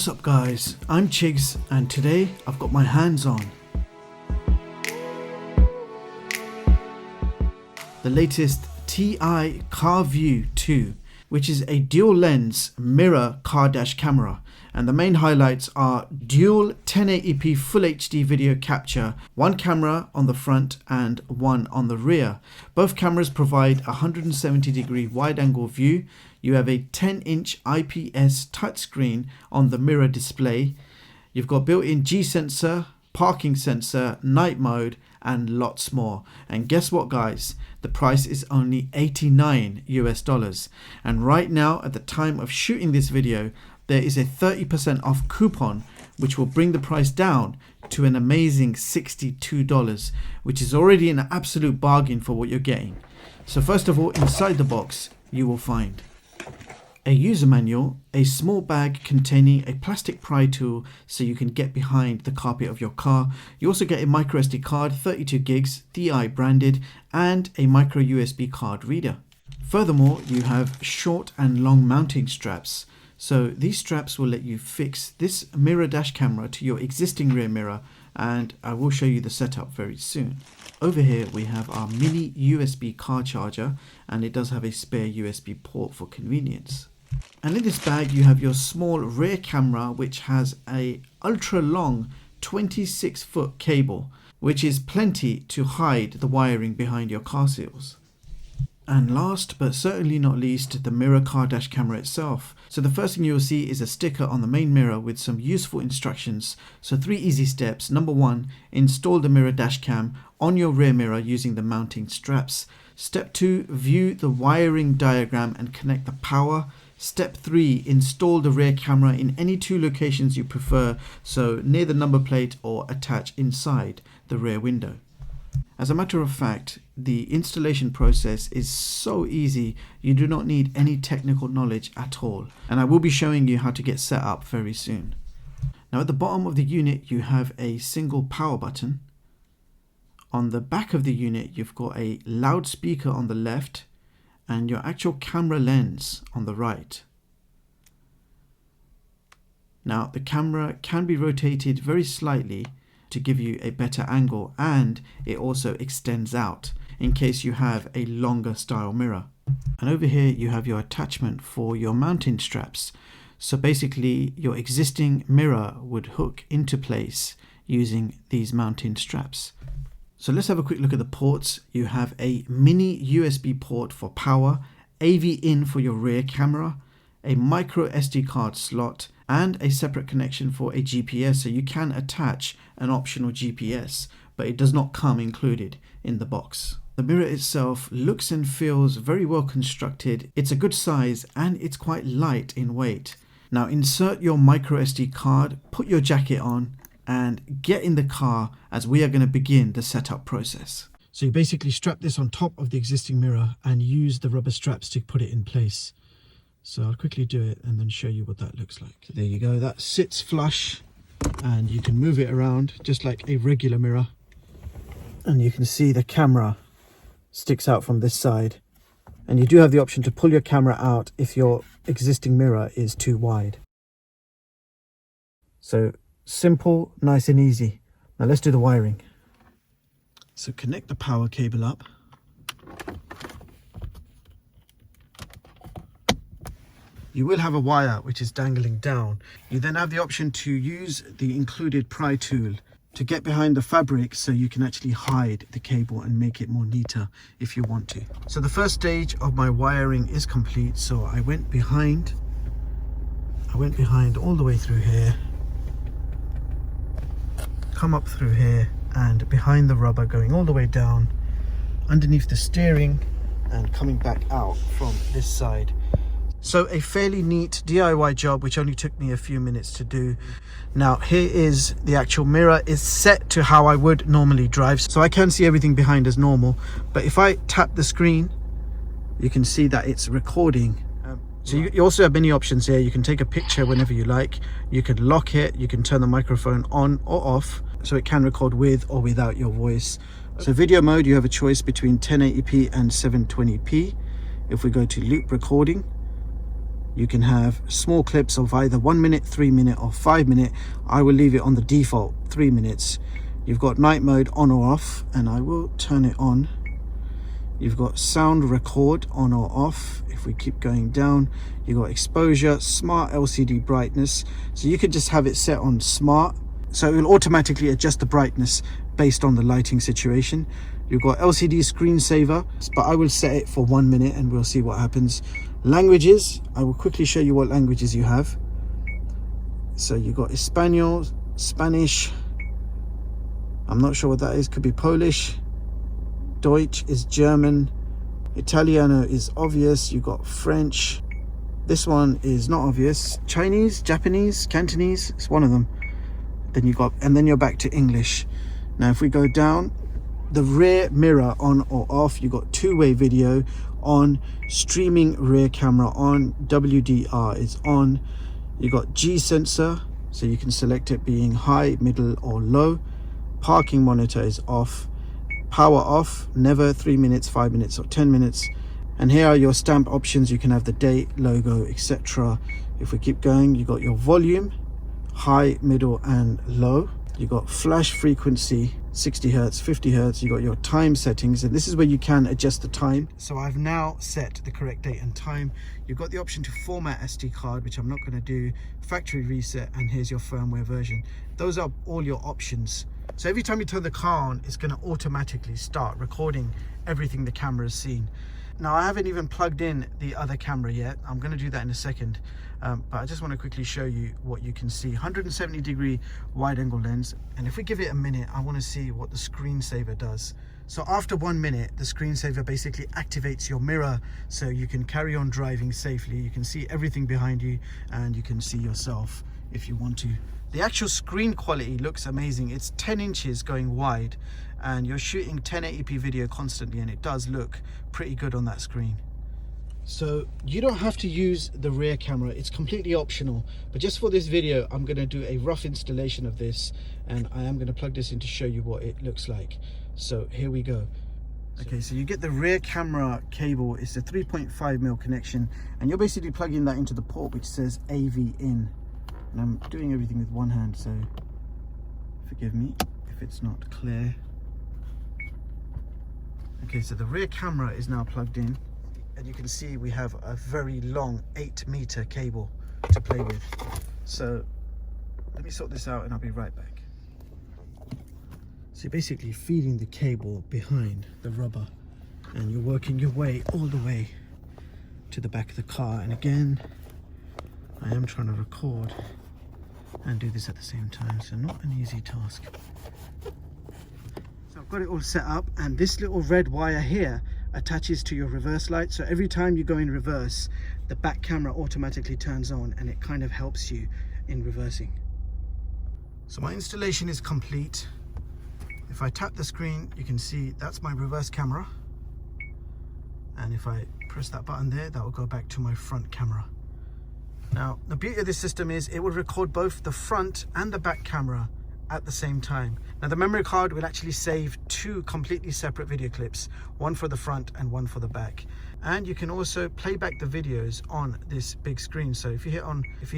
What's up guys, I'm Chigs and today I've got my hands on the latest ThiEYE Carview 2, which is a dual lens mirror car dash camera, and the main highlights are dual 1080p full HD video capture, one camera on the front and one on the rear. Both cameras provide a 170-degree wide angle view. You have a 10-inch IPS touchscreen on the mirror display. You've got built-in G sensor, parking sensor, night mode, and lots more. And guess what guys, the price is only $89 US. And right now, at the time of shooting this video, there is a 30% off coupon which will bring the price down to an amazing $62, which is already an absolute bargain for what you're getting. So first of all, inside the box you will find a user manual, a small bag containing a plastic pry tool so you can get behind the carpet of your car. You also get a micro SD card, 32 gigs, ThiEYE branded, and a micro USB card reader. Furthermore, you have short and long mounting straps. So these straps will let you fix this mirror dash camera to your existing rear mirror, and I will show you the setup very soon. Over here we have our mini USB car charger, and it does have a spare USB port for convenience. And in this bag you have your small rear camera, which has a ultra long 26-foot cable, which is plenty to hide the wiring behind your car seals. And last but certainly not least, the mirror car dash camera itself. So the first thing you will see is a sticker on the main mirror with some useful instructions. So 3 easy steps. Number 1, install the mirror dash cam on your rear mirror using the mounting straps. Step 2, view the wiring diagram and connect the power. Step 3, install the rear camera in any 2 locations you prefer, so near the number plate or attach inside the rear window. As a matter of fact, the installation process is so easy, you do not need any technical knowledge at all, and I will be showing you how to get set up very soon. Now at the bottom of the unit you have a single power button. On the back of the unit you've got a loudspeaker on the left and your actual camera lens on the right. Now the camera can be rotated very slightly to give you a better angle, and it also extends out in case you have a longer style mirror. And over here you have your attachment for your mounting straps. So basically your existing mirror would hook into place using these mounting straps. So let's have a quick look at the ports. You have a mini USB port for power, AV in for your rear camera, a micro SD card slot, and a separate connection for a GPS, so you can attach an optional GPS, but it does not come included in the box. The mirror itself looks and feels very well constructed. It's a good size and it's quite light in weight. Now insert your micro SD card, put your jacket on, and get in the car as we are going to begin the setup process. So you basically strap this on top of the existing mirror and use the rubber straps to put it in place. So I'll quickly do it and then show you what that looks like. There you go, that sits flush and you can move it around just like a regular mirror. And you can see the camera sticks out from this side. And you do have the option to pull your camera out if your existing mirror is too wide. So simple, nice and easy. Now let's do the wiring. So connect the power cable up. You will have a wire which is dangling down. You then have the option to use the included pry tool to get behind the fabric so you can actually hide the cable and make it more neater if you want to. So the first stage of my wiring is complete. So I went behind all the way through here, come up through here and behind the rubber, going all the way down underneath the steering and coming back out from this side. So a fairly neat DIY job which only took me a few minutes to do. Now here is the actual mirror. Is set to how I would normally drive, so I can see everything behind as normal, but if I tap the screen you can see that it's recording. So you also have many options here. You can take a picture whenever you like, you can lock it, you can turn the microphone on or off so it can record with or without your voice. So video mode, you have a choice between 1080p and 720p. If we go to loop recording, You can have small clips of either 1 minute, 3 minute or 5 minute. I will leave it on the default 3 minutes. You've got night mode on or off, and I will turn it on. You've got sound record on or off. If we keep going down, you've got exposure, smart LCD brightness. So you could just have it set on smart. So it will automatically adjust the brightness based on the lighting situation. You've got LCD screensaver, but I will set it for 1 minute and we'll see what happens. Languages, I will quickly show you what languages you have. So you've got Espanol, Spanish, I'm not sure what that is, could be Polish. Deutsch is German. Italiano is obvious. You've got French. This one is not obvious. Chinese, Japanese, Cantonese, it's one of them. Then you got, and then you're back to English. Now if we go down, the rear mirror on or off, you got two-way video on, streaming rear camera on, WDR is on. You got G sensor, so you can select it being high, middle or low. Parking monitor is off. Power off, never 3 minutes, 5 minutes or 10 minutes. And here are your stamp options. You can have the date, logo, etc. If we keep going, you got your volume, high, middle and low. You got flash frequency, 60 Hertz, 50 Hertz. You got your time settings, and this is where you can adjust the time. So I've now set the correct date and time. You've got the option to format SD card, which I'm not going to do, factory reset, and here's your firmware version. Those are all your options. So every time you turn the car on, it's going to automatically start recording everything the camera has seen. Now I haven't even plugged in the other camera yet. I'm going to do that in a second. But I just want to quickly show you what you can see. 170-degree wide-angle lens. And if we give it a minute, I want to see what the screensaver does. So after 1 minute, the screensaver basically activates your mirror so you can carry on driving safely. You can see everything behind you and you can see yourself if you want to. The actual screen quality looks amazing. It's 10 inches going wide and you're shooting 1080p video constantly, and it does look pretty good on that screen. So you don't have to use the rear camera, it's completely optional, but just for this video I'm going to do a rough installation of this, and I am going to plug this in to show you what it looks like. So here we go. Okay, so you get the rear camera cable. It's a 3.5mm connection, and you're basically plugging that into the port which says AV in. And I'm doing everything with one hand, so forgive me if it's not clear. Okay, so the rear camera is now plugged in, and you can see we have a very long 8-meter cable to play with. So let me sort this out and I'll be right back. So you're basically feeding the cable behind the rubber, and you're working your way all the way to the back of the car. And again, I am trying to record and do this at the same time, so not an easy task. So I've got it all set up, and this little red wire here attaches to your reverse light. So every time you go in reverse, the back camera automatically turns on, and it kind of helps you in reversing. So my installation is complete. If I tap the screen, you can see that's my reverse camera, and if I press that button there, that will go back to my front camera. Now the beauty of this system is it will record both the front and the back camera at the same time. Now the memory card will actually save 2 completely separate video clips, one for the front and one for the back. And you can also play back the videos on this big screen. So if you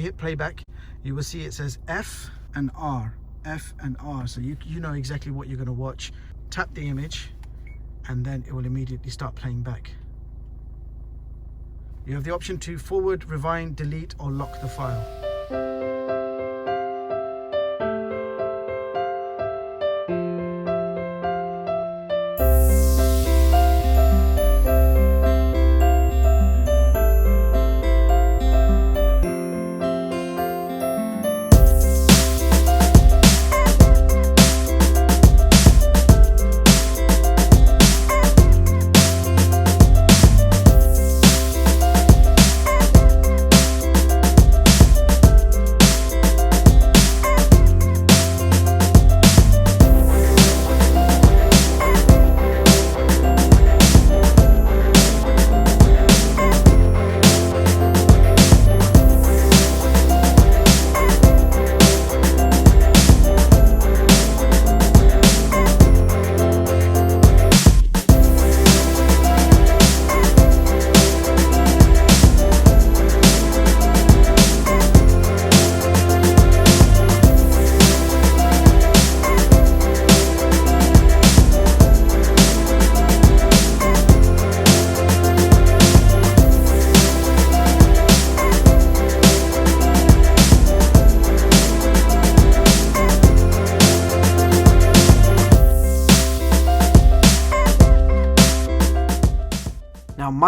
hit playback, you will see it says F and R, F and R. So you know exactly what you're going to watch. Tap the image and then it will immediately start playing back. You have the option to forward, rewind, delete or lock the file.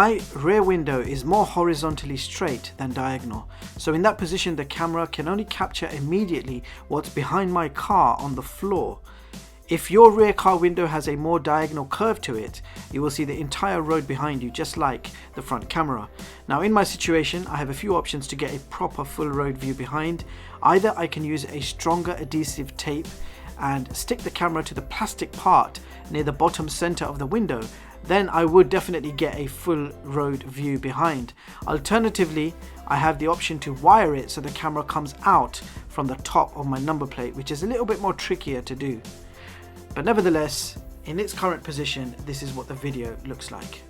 My rear window is more horizontally straight than diagonal, so in that position the camera can only capture immediately what's behind my car on the floor. If your rear car window has a more diagonal curve to it, you will see the entire road behind you, just like the front camera. Now in my situation, I have a few options to get a proper full road view behind. Either I can use a stronger adhesive tape and stick the camera to the plastic part near the bottom center of the window, then I would definitely get a full road view behind. Alternatively, I have the option to wire it so the camera comes out from the top of my number plate, which is a little bit more trickier to do. But nevertheless, in its current position, this is what the video looks like.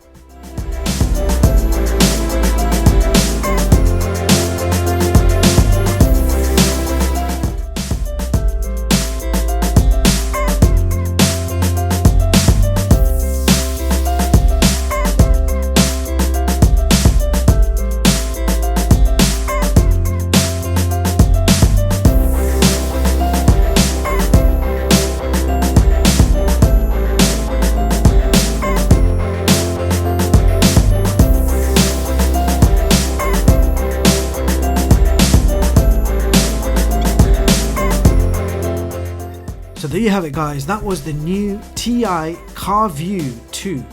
So there you have it guys, that was the new ThiEYE Carview 2.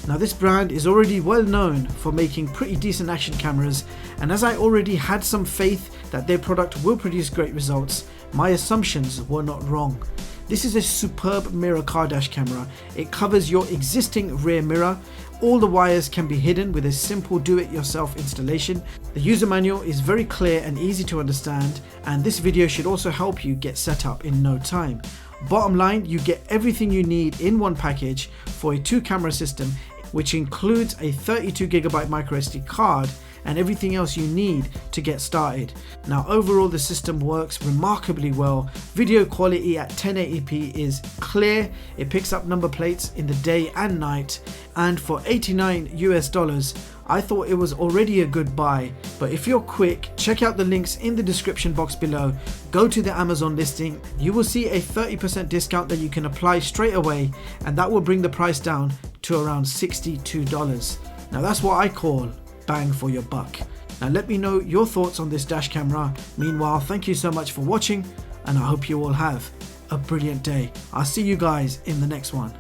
Now this brand is already well known for making pretty decent action cameras, and as I already had some faith that their product will produce great results, my assumptions were not wrong. This is a superb mirror car dash camera. It covers your existing rear mirror. All the wires can be hidden with a simple do-it-yourself installation. The user manual is very clear and easy to understand, and this video should also help you get set up in no time. Bottom line, you get everything you need in one package for a 2-camera system, which includes a 32GB microSD card and everything else you need to get started. Now overall the system works remarkably well. Video quality at 1080p is clear, it picks up number plates in the day and night, and for $89 I thought it was already a good buy. But if you're quick, check out the links in the description box below, go to the Amazon listing, you will see a 30% discount that you can apply straight away, and that will bring the price down to around $62. Now that's what I call bang for your buck. Now let me know your thoughts on this dash camera. Meanwhile, thank you so much for watching, and I hope you all have a brilliant day. I'll see you guys in the next one.